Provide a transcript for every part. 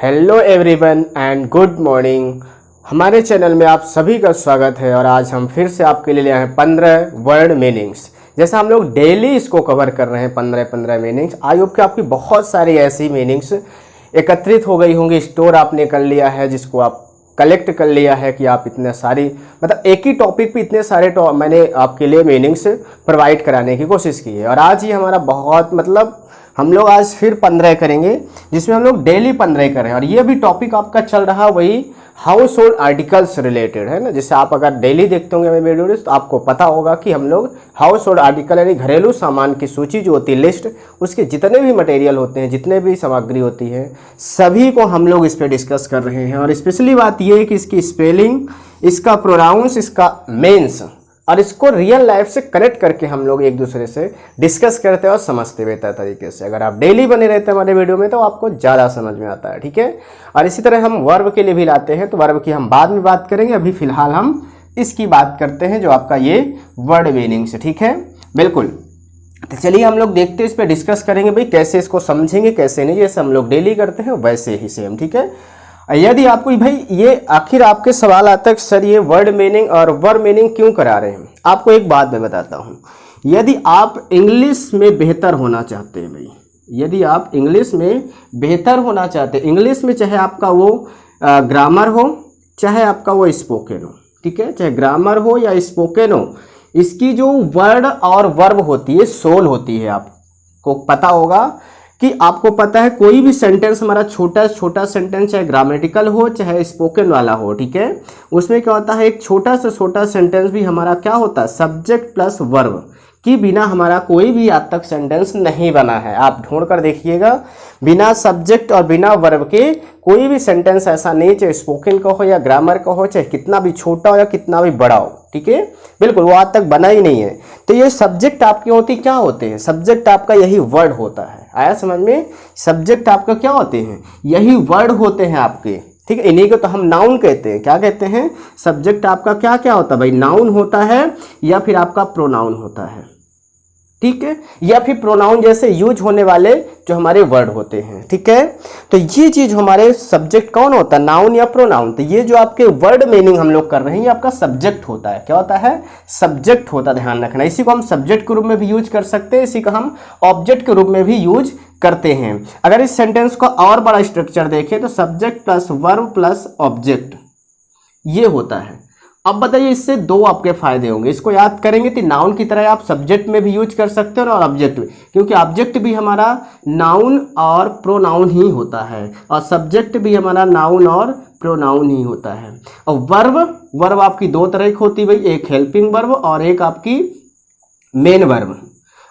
Hello everyone and good morning. हमारे channel में आप सभी का स्वागत है और आज हम फिर से आपके लिए आए हैं 15 वर्ड मीनिंग्स। जैसा हम लोग डेली इसको कवर कर रहे हैं 15 मीनिंग्स। आई होप कि आपकी बहुत सारी ऐसी मीनिंग्स एकत्रित हो गई होंगी, स्टोर आपने कर लिया है, जिसको आप कलेक्ट कर लिया है कि आप इतने सारी मतलब एक ही टॉपिक पे इतने सारे मैंने आपके लिए मीनिंग्स प्रोवाइड कराने की कोशिश की है। और आज ही हमारा बहुत हम लोग आज फिर 15 करेंगे, जिसमें हम लोग डेली 15 कर रहे हैं। और ये भी टॉपिक आपका चल रहा वही हाउस होल्ड आर्टिकल्स रिलेटेड है ना। जैसे आप अगर डेली देखते होंगे मेरे वीडियोस तो आपको पता होगा कि हम लोग हाउस होल्ड आर्टिकल यानी घरेलू सामान की सूची जो होती है, लिस्ट, उसके जितने भी मटेरियल होते हैं, जितने भी सामग्री होती है, सभी को हम लोग इस पर डिस्कस कर रहे हैं। और स्पेशली बात यह है कि इसकी स्पेलिंग, इसका प्रोनाउंस, इसका मीन्स और इसको रियल लाइफ से कनेक्ट करके हम लोग एक दूसरे से डिस्कस करते हैं और समझते बेहतर तरीके से। अगर आप डेली बने रहते हैं हमारे वीडियो में तो आपको ज़्यादा समझ में आता है, ठीक है। और इसी तरह हम वर्ब के लिए भी लाते हैं, तो वर्ब की हम बाद में बात करेंगे। अभी फिलहाल हम इसकी बात करते हैं जो आपका ये वर्ड मीनिंग से, ठीक है, बिल्कुल। तो चलिए हम लोग देखते हैं, इस पर डिस्कस करेंगे भाई कैसे इसको समझेंगे, कैसे नहीं। जैसे हम लोग डेली करते हैं वैसे ही सेम, ठीक है। यदि आपको भाई ये आखिर आपके सवाल आता है सर ये वर्ड मीनिंग और वर्ब मीनिंग क्यों करा रहे हैं, आपको एक बात मैं बताता हूँ। यदि आप इंग्लिश में बेहतर होना चाहते हैं भाई, यदि आप इंग्लिश में बेहतर होना चाहते हैं, इंग्लिश में चाहे आपका वो ग्रामर हो, चाहे आपका वो स्पोकन हो, ठीक है, चाहे ग्रामर हो या स्पोकन हो, इसकी जो वर्ड और वर्ब होती है, सोल होती है। आपको पता होगा कि आपको पता है कोई भी सेंटेंस हमारा छोटा छोटा सेंटेंस, चाहे ग्रामेटिकल हो चाहे स्पोकन वाला हो, ठीक है, उसमें क्या होता है एक छोटा से छोटा सेंटेंस भी हमारा क्या होता है, सब्जेक्ट प्लस वर्ब कि बिना हमारा कोई भी आज तक सेंटेंस नहीं बना है। आप ढूंढ कर देखिएगा, बिना सब्जेक्ट और बिना वर्ब के कोई भी सेंटेंस ऐसा नहीं, चाहे स्पोकन का हो या ग्रामर का हो, चाहे कितना भी छोटा हो या कितना भी बड़ा हो, ठीक है, बिल्कुल, वो आज तक बना ही नहीं है। तो ये सब्जेक्ट आपकी होती क्या होते हैं, सब्जेक्ट आपका यही वर्ड होता है। आया समझ में, सब्जेक्ट आपका क्या होते हैं, यही वर्ड होते हैं आपके, ठीक है। इन्हीं को तो हम नाउन कहते हैं। क्या कहते हैं, सब्जेक्ट आपका क्या क्या होता है भाई, नाउन होता है या फिर आपका प्रोनाउन होता है, ठीक है, या फिर प्रोनाउन जैसे यूज होने वाले जो हमारे वर्ड होते हैं, ठीक है। तो ये चीज हमारे सब्जेक्ट कौन होता है, नाउन या प्रोनाउन। तो ये जो आपके वर्ड मीनिंग हम लोग कर रहे हैं ये आपका सब्जेक्ट होता है। क्या होता है, सब्जेक्ट होता है, ध्यान रखना। इसी को हम सब्जेक्ट के रूप में भी यूज कर सकते हैं, इसी को हम ऑब्जेक्ट के रूप में भी यूज करते हैं। अगर इस सेंटेंस को और बड़ा स्ट्रक्चर देखें तो subject plus verb plus object ये होता है। अब बताइए इससे दो आपके फायदे होंगे। इसको याद करेंगे तो नाउन की तरह आप सब्जेक्ट में भी यूज कर सकते हो और ऑब्जेक्ट में, क्योंकि ऑब्जेक्ट भी हमारा नाउन और प्रोनाउन ही होता है और सब्जेक्ट भी हमारा नाउन और प्रोनाउन ही होता है। और वर्ब आपकी दो तरह की होती है भाई, एक हेल्पिंग वर्ब और एक आपकी मेन वर्ब।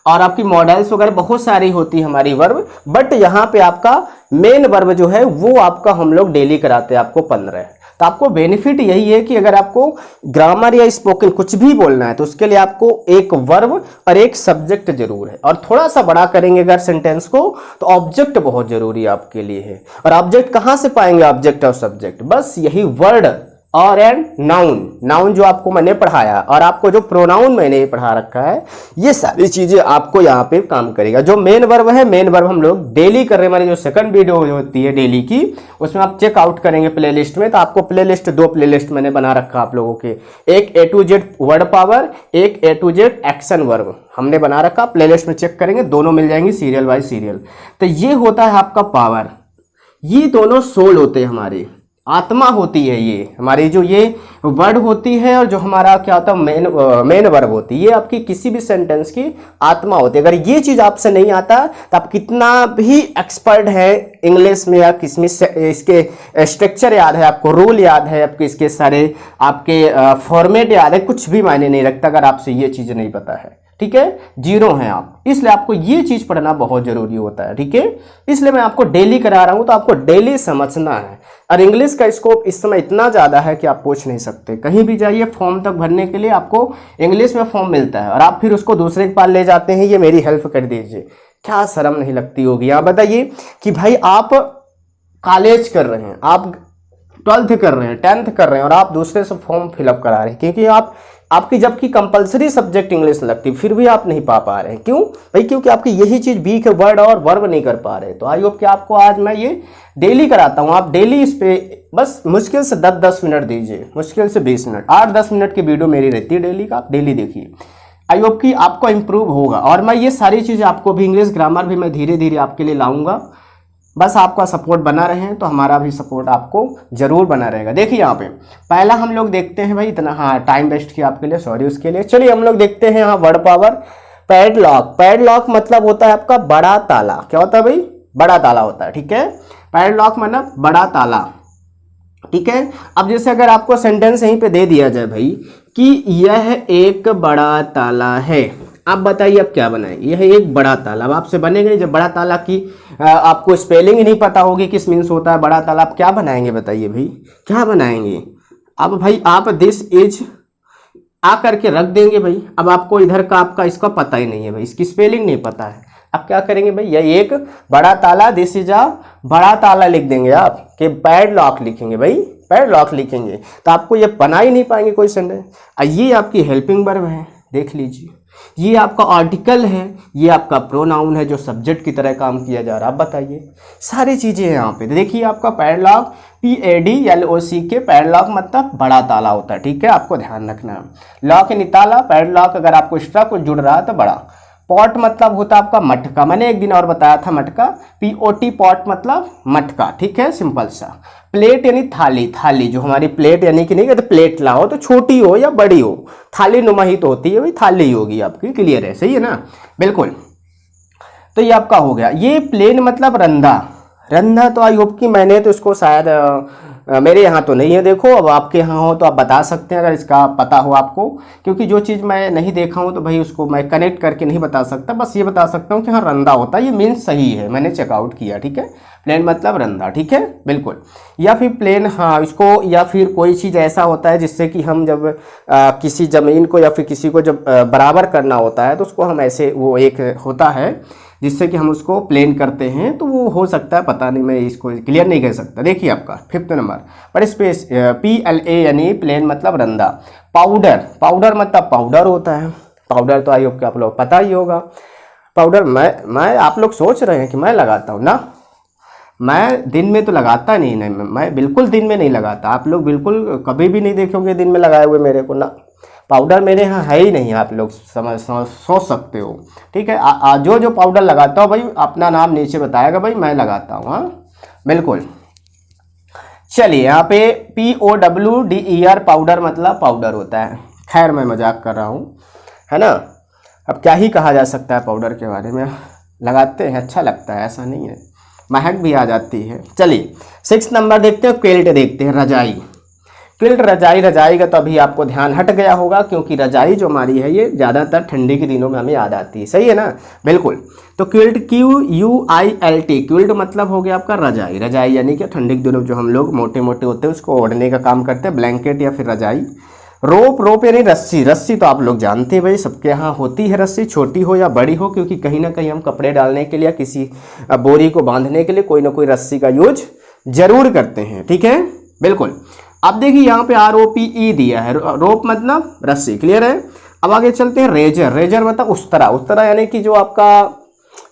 और आपकी मॉडल्स वगैरह बहुत सारी होती है हमारी वर्ब, बट यहाँ पे आपका मेन वर्ब जो है वो आपका हम लोग डेली कराते हैं आपको 15। तो आपको बेनिफिट यही है कि अगर आपको ग्रामर या स्पोकन कुछ भी बोलना है तो उसके लिए आपको एक वर्ब और एक सब्जेक्ट जरूर है। और थोड़ा सा बड़ा करेंगे अगर सेंटेंस को तो ऑब्जेक्ट बहुत जरूरी आपके लिए है। और ऑब्जेक्ट कहाँ से पाएंगे, ऑब्जेक्ट और सब्जेक्ट, बस यही वर्ड और एंड नाउन जो आपको मैंने पढ़ाया और आपको जो प्रोनाउन मैंने पढ़ा रखा है, ये सारी चीजें आपको यहाँ पे काम करेगा। जो मेन वर्ब है, मेन वर्ब हम लोग डेली कर रहे हैं। हमारी जो सेकंड वीडियो होती है डेली की, उसमें आप चेकआउट करेंगे प्लेलिस्ट में, तो आपको प्लेलिस्ट, दो प्लेलिस्ट मैंने बना रखा आप लोगों के, एक A to Z word power, एक A to Z action verb हमने बना रखा। प्लेलिस्ट में चेक करेंगे, दोनों मिल जाएंगी सीरियल बाय सीरियल। तो ये होता है आपका पावर, ये दोनों सोल होते हैं, हमारी आत्मा होती है। ये हमारी जो ये वर्ड होती है और जो हमारा क्या होता है मेन वर्ब होती है, ये आपकी किसी भी सेंटेंस की आत्मा होती है। अगर ये चीज आपसे नहीं आता तो आप कितना भी एक्सपर्ट है इंग्लिश में या किसमें, इसके स्ट्रक्चर याद है आपको, रूल याद है आपके, इसके सारे आपके फॉर्मेट याद है, कुछ भी मायने नहीं रखता अगर आपसे ये चीज नहीं पता है, ठीक है, जीरो हैं आप। इसलिए आपको ये चीज पढ़ना बहुत जरूरी होता है, ठीक है। इसलिए मैं आपको डेली करा रहा हूं, तो आपको डेली समझना है। और इंग्लिश का स्कोप इस समय इतना ज्यादा है कि आप पूछ नहीं सकते। कहीं भी जाइए फॉर्म तक भरने के लिए आपको इंग्लिश में फॉर्म मिलता है और आप फिर उसको दूसरे के पास ले जाते हैं, ये मेरी हेल्प कर दीजिए। क्या शर्म नहीं लगती होगी। आप बताइए कि भाई आप कॉलेज कर रहे हैं, आप 12th कर रहे हैं, 10th कर रहे हैं और आप दूसरे से फॉर्म फिलअप करा रहे हैं, क्योंकि आपकी जबकि कंपलसरी सब्जेक्ट इंग्लिश लगती, फिर भी आप नहीं पा रहे हैं। क्यों भाई? क्योंकि आपकी यही चीज़ वीक है, वर्ड और वर्ब नहीं कर पा रहे। तो आई होप कि आपको आज मैं ये डेली कराता हूँ। आप डेली इस पे बस मुश्किल से 10-10 मिनट दीजिए, मुश्किल से 20 मिनट, 8-10 मिनट की वीडियो मेरी रहती है डेली का, आप डेली देखिए। आई होप कि आपको इम्प्रूव होगा। और मैं ये सारी चीज़ें आपको भी, इंग्लिश ग्रामर भी मैं धीरे धीरे आपके लिए लाऊंगा। बस आपका सपोर्ट बना रहे तो हमारा भी सपोर्ट आपको जरूर बना रहेगा। देखिए यहाँ पे पहला हम लोग देखते हैं भाई, इतना हाँ टाइम वेस्ट किया आपके लिए, सॉरी उसके लिए। चलिए हम लोग देखते हैं यहाँ वर्ड पावर। पैडलॉक, पैडलॉक मतलब होता है आपका बड़ा ताला। क्या होता है भाई? बड़ा ताला होता है, ठीक है। पैडलॉक मतलब बड़ा ताला, ठीक है। अब जैसे अगर आपको सेंटेंस यहीं पे दे दिया जाए भाई कि यह एक बड़ा ताला है, आप बताइए अब क्या बनाएंगे? यह एक बड़ा ताला। अब आपसे बनेगा नहीं, जब बड़ा ताला की आपको स्पेलिंग ही नहीं पता होगी किस मीन्स होता है बड़ा ताला, आप क्या बनाएंगे बताइए भाई? क्या बनाएंगे? अब भाई आप दिस इज आ करके रख देंगे भाई। अब आपको इधर का आपका इसका पता ही नहीं है भाई, इसकी स्पेलिंग नहीं पता है, आप क्या करेंगे भाई? यह एक बड़ा ताला, दिस इज आ बड़ा ताला लिख देंगे आप, कि पैडलॉक लिखेंगे भाई, पैडलॉक लिखेंगे। तो आपको ये बना ही नहीं पाएंगे कोई सेंटेंस। ये आपकी हेल्पिंग वर्ब है, देख लीजिए। ये आपका आर्टिकल है, ये आपका प्रोनाउन है जो सब्जेक्ट की तरह काम किया जा रहा है। आप बताइए, सारी चीज़ें हैं यहाँ पे। देखिए आपका पैडलॉक, PADLOCK, पैडलॉक मतलब बड़ा ताला होता है, ठीक है, आपको ध्यान रखना है। लॉक यानी ताला, पैडलॉक अगर आपको एक्स्ट्रा कुछ जुड़ रहा है तो बड़ा। पॉट मतलब होता है आपका मटका, मैंने एक दिन और बताया था मटका, POT पॉट मतलब मटका, ठीक है, सिंपल सा। प्लेट यानी थाली, थाली जो हमारी प्लेट यानी कि नहीं कहते प्लेट लाओ तो छोटी हो या बड़ी हो, थाली नुमा ही तो होती है भाई, थाली ही होगी आपकी, क्लियर है, सही है ना, बिल्कुल। तो ये आपका हो गया। ये प्लेन मतलब रंधा, रंधा तो आई होप कि मैंने तो इसको शायद मेरे यहाँ तो नहीं है, देखो अब आपके यहाँ हो तो आप बता सकते हैं अगर इसका पता हो आपको, क्योंकि जो चीज़ मैं नहीं देखा हूँ तो भाई उसको मैं कनेक्ट करके नहीं बता सकता, बस ये बता सकता हूँ कि हाँ रंधा होता है, ये मीन्स सही है, मैंने चेकआउट किया, ठीक है। प्लेन मतलब रंधा, ठीक है, बिल्कुल। या फिर प्लेन, हाँ इसको, या फिर कोई चीज़ ऐसा होता है जिससे कि हम जब किसी ज़मीन को या फिर किसी को जब बराबर करना होता है तो उसको हम ऐसे, वो एक होता है जिससे कि हम उसको प्लेन करते हैं, तो वो हो सकता है, पता नहीं, मैं इसको क्लियर नहीं कह सकता। देखिए आपका 5th नंबर पर स्पेस PLA यानी प्लेन मतलब रंधा। पाउडर, पाउडर मतलब पाउडर होता है, पाउडर तो आई होप कि आप लोग पता ही होगा। पाउडर मैं आप लोग सोच रहे हैं कि मैं लगाता हूँ ना, मैं दिन में तो लगाता नहीं, मैं बिल्कुल दिन में नहीं लगाता, आप लोग बिल्कुल कभी भी नहीं देखोगे दिन में लगाए हुए मेरे को ना, पाउडर मेरे यहाँ है ही नहीं, आप लोग सोच सकते हो, ठीक है। जो पाउडर लगाता हो भाई अपना नाम नीचे बताएगा भाई, मैं लगाता हूँ, हाँ बिल्कुल। चलिए यहाँ पे POWDER पाउडर मतलब पाउडर होता है, खैर मैं मजाक कर रहा हूँ, है ना। अब क्या ही कहा जा सकता है पाउडर के बारे में, लगाते हैं अच्छा लगता है, ऐसा नहीं है, महक भी आ जाती है। चलिए 6 नंबर देखते हैं, क्विल्ट देखते हैं, रजाई। क्विल्ट रजाई, रजाई का तो अभी आपको ध्यान हट गया होगा क्योंकि रजाई जो हमारी है ये ज़्यादातर ठंडी के दिनों में हमें याद आती है, सही है ना, बिल्कुल। तो क्विल्ट QUILT, क्विल्ट मतलब हो गया आपका रजाई, रजाई यानी कि ठंडी के दिनों जो हम लोग मोटे मोटे होते हैं उसको ओढ़ने का काम करते हैं, ब्लैंकेट या फिर रजाई। रोप, रोप यानी रस्सी, रस्सी तो आप लोग जानते हैं भाई, सबके यहाँ होती है रस्सी, छोटी हो या बड़ी हो, क्योंकि कहीं ना कहीं हम कपड़े डालने के लिए, किसी बोरी को बांधने के लिए कोई ना कोई रस्सी का यूज जरूर करते हैं, ठीक है, बिल्कुल। अब देखिए यहाँ पे ROPE दिया है, रोप मतलब रस्सी, क्लियर है। अब आगे चलते हैं, रेजर, रेजर मतलब उस्तरा, उस्तरा यानी कि जो आपका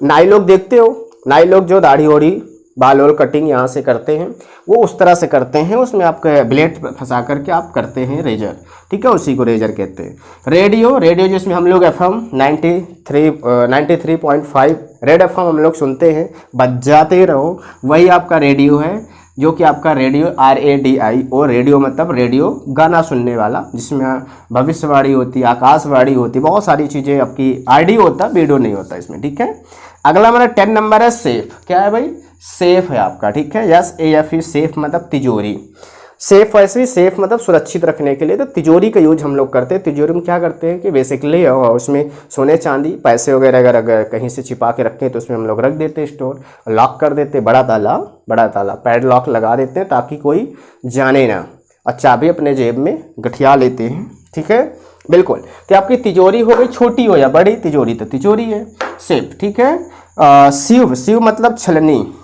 नाई लोग देखते हो, नाई लोग जो दाढ़ी ओढ़ी बाल और कटिंग यहाँ से करते हैं वो उस तरह से करते हैं, उसमें आप ब्लेड फंसा करके आप करते हैं रेजर, ठीक है, उसी को रेजर कहते हैं। रेडियो, रेडियो जिसमें हम लोग FM 93.5 रेड FM हम लोग सुनते हैं, बजाते रहो, वही आपका रेडियो है, जो कि आपका रेडियो RADIO, रेडियो मतलब रेडियो गाना सुनने वाला, जिसमें भविष्यवाणी होती है, आकाशवाणी होती है, बहुत सारी चीज़ें आपकी ऑडियो होता है, वीडियो नहीं होता इसमें, ठीक है। अगला मेरा 10 नंबर है सेफ, क्या है भाई? सेफ है आपका, ठीक है, SAFE, सेफ मतलब तिजोरी। सेफ वैसे ही सेफ मतलब सुरक्षित रखने के लिए, तो तिजोरी का यूज हम लोग करते हैं। तिजोरी में क्या करते हैं कि बेसिकली उसमें सोने चांदी पैसे वगैरह अगर कहीं से छिपा के रखें तो उसमें हम लोग रख देते हैं, स्टोर, लॉक कर देते हैं, बड़ा ताला, बड़ा ताला, पैड लॉक लगा देते हैं ताकि कोई जाने ना, और चाबी अपने जेब में गठिया लेते हैं, ठीक है, बिल्कुल। तो आपकी तिजोरी हो गई, छोटी हो या बड़ी, तिजोरी तो तिजोरी है, सेफ, ठीक है। शिव, शिव मतलब छलनी,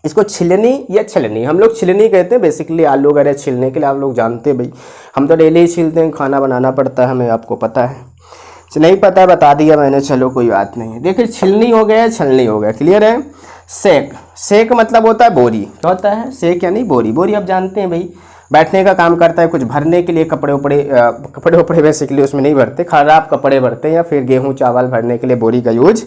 इसको छिलनी या छलनी, हम लोग छिलनी कहते हैं बेसिकली, आलू वगैरह छिलने के लिए। आप लोग जानते हैं भाई, हम तो डेली ही छिलते हैं, खाना बनाना पड़ता है हमें, आपको पता है। नहीं पता है बता दिया मैंने, चलो कोई बात नहीं है। देखिए छिलनी हो गया, छलनी हो गया, क्लियर है। सेक, सेक मतलब होता है बोरी, क्या होता है सेक यानी बोरी। बोरी आप जानते हैं भाई, बैठने का काम करता है, कुछ भरने के लिए, कपड़े उपड़े बेसिकली उसमें नहीं भरते, खराब कपड़े भरते हैं, या फिर गेहूँ चावल भरने के लिए बोरी का यूज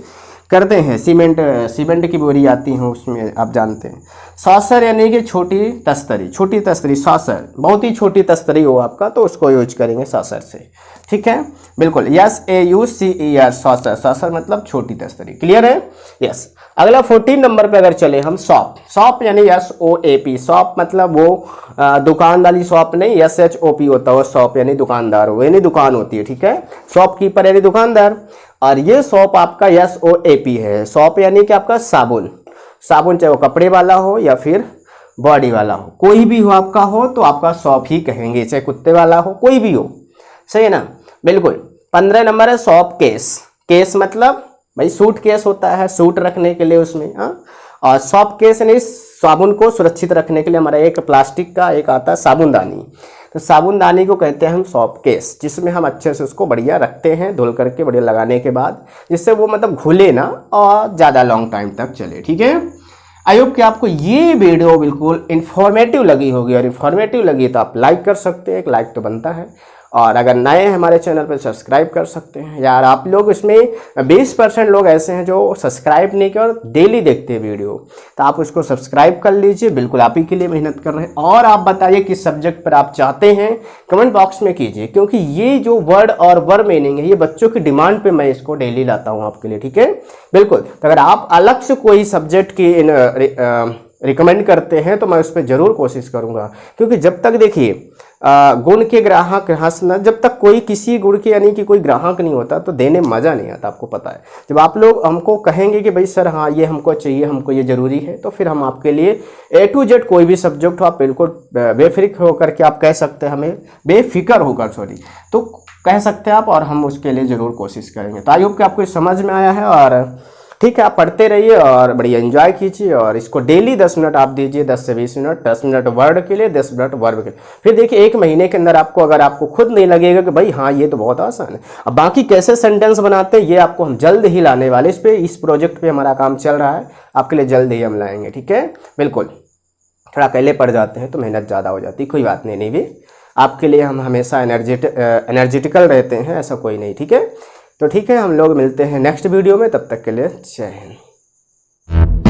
करते हैं। सीमेंट की बोरी आती है उसमें, आप जानते हैं। सॉसर यानी कि छोटी तस्तरी, छोटी तस्तरी सॉसर, बहुत ही छोटी तस्तरी हो आपका तो उसको यूज करेंगे सॉसर से, ठीक है बिल्कुल। SAUCER सॉसर, सॉसर मतलब छोटी तस्तरी, क्लियर है। यस, अगला 14 नंबर पे अगर चले हम, शॉप। शॉप यानी SOAP, शॉप मतलब वो दुकान वाली शॉप नहीं, SHOP होता है शॉप, यानी दुकानदार हो, यानी दुकान होती है, ठीक है। शॉपकीपर यानी दुकानदार। और ये शॉप आपका SOAP है। शॉप यानी कि आपका साबुन, साबुन चाहे वो कपड़े वाला हो या फिर बॉडी वाला हो, कोई भी हो आपका हो तो आपका शॉप ही कहेंगे, चाहे कुत्ते वाला हो, कोई भी हो, सही है ना, बिल्कुल। 15 नंबर है शॉप केस। केस मतलब भाई सूट केस होता है, सूट रखने के लिए उसमें, हाँ। और शॉप केस यानी साबुन को सुरक्षित रखने के लिए हमारा एक प्लास्टिक का एक आता है साबुनदानी, तो साबुनदानी को कहते हैं हम शॉप केस, जिसमें हम अच्छे से उसको बढ़िया रखते हैं, धुल करके बढ़िया लगाने के बाद, जिससे वो मतलब घुले ना और ज़्यादा लॉन्ग टाइम तक चले, ठीक है। आई होप कि आपको ये वीडियो बिल्कुल इन्फॉर्मेटिव लगी होगी, और इन्फॉर्मेटिव लगी तो आप लाइक कर सकते हैं, एक लाइक तो बनता है। और अगर नए हैं हमारे चैनल पर सब्सक्राइब कर सकते हैं। यार आप लोग इसमें 20% लोग ऐसे हैं जो सब्सक्राइब नहीं किया और डेली देखते हैं वीडियो, तो आप उसको सब्सक्राइब कर लीजिए, बिल्कुल आप ही के लिए मेहनत कर रहे हैं। और आप बताइए किस सब्जेक्ट पर आप चाहते हैं, कमेंट बॉक्स में कीजिए, क्योंकि ये जो वर्ड और वर्ड मीनिंग है ये बच्चों की डिमांड पे मैं इसको डेली लाता हूँ आपके लिए, ठीक है बिल्कुल। तो अगर आप अलग से कोई सब्जेक्ट की रिकमेंड करते हैं तो मैं उस पर जरूर कोशिश करूंगा, क्योंकि जब तक देखिए गुण के ग्राहक हंसना, जब तक कोई किसी गुण के यानी कि कोई ग्राहक नहीं होता तो देने मज़ा नहीं आता, आपको पता है। जब आप लोग हमको कहेंगे कि भाई सर हाँ ये हमको चाहिए, हमको ये ज़रूरी है, तो फिर हम आपके लिए A to Z कोई भी सब्जेक्ट हो आप बिल्कुल बेफिक्र होकर के आप कह सकते हैं, हमें बेफिक्र होकर तो कह सकते हैं आप, और हम उसके लिए ज़रूर कोशिश करेंगे। तो आई होप कि आपको समझ में आया है, और ठीक है आप पढ़ते रहिए और बढ़िया एंजॉय कीजिए, और इसको डेली 10 मिनट आप दीजिए, 10 से 20 मिनट, 10 मिनट वर्ड के लिए, 10 मिनट वर्ब के लिए। फिर देखिए 1 महीने के अंदर आपको, अगर आपको खुद नहीं लगेगा कि भाई हाँ ये तो बहुत आसान है, अब बाकी कैसे सेंटेंस बनाते हैं ये आपको हम जल्द ही लाने वाले, इस प्रोजेक्ट पे हमारा काम चल रहा है, आपके लिए जल्द ही हम लाएंगे, ठीक है बिल्कुल। थोड़ा अकेले पड़ जाते हैं तो मेहनत ज़्यादा हो जाती है, कोई बात नहीं, भी आपके लिए हम हमेशा एनर्जेटिकल रहते हैं, ऐसा कोई नहीं, ठीक है। तो ठीक है, हम लोग मिलते हैं नेक्स्ट वीडियो में, तब तक के लिए जय हिंद।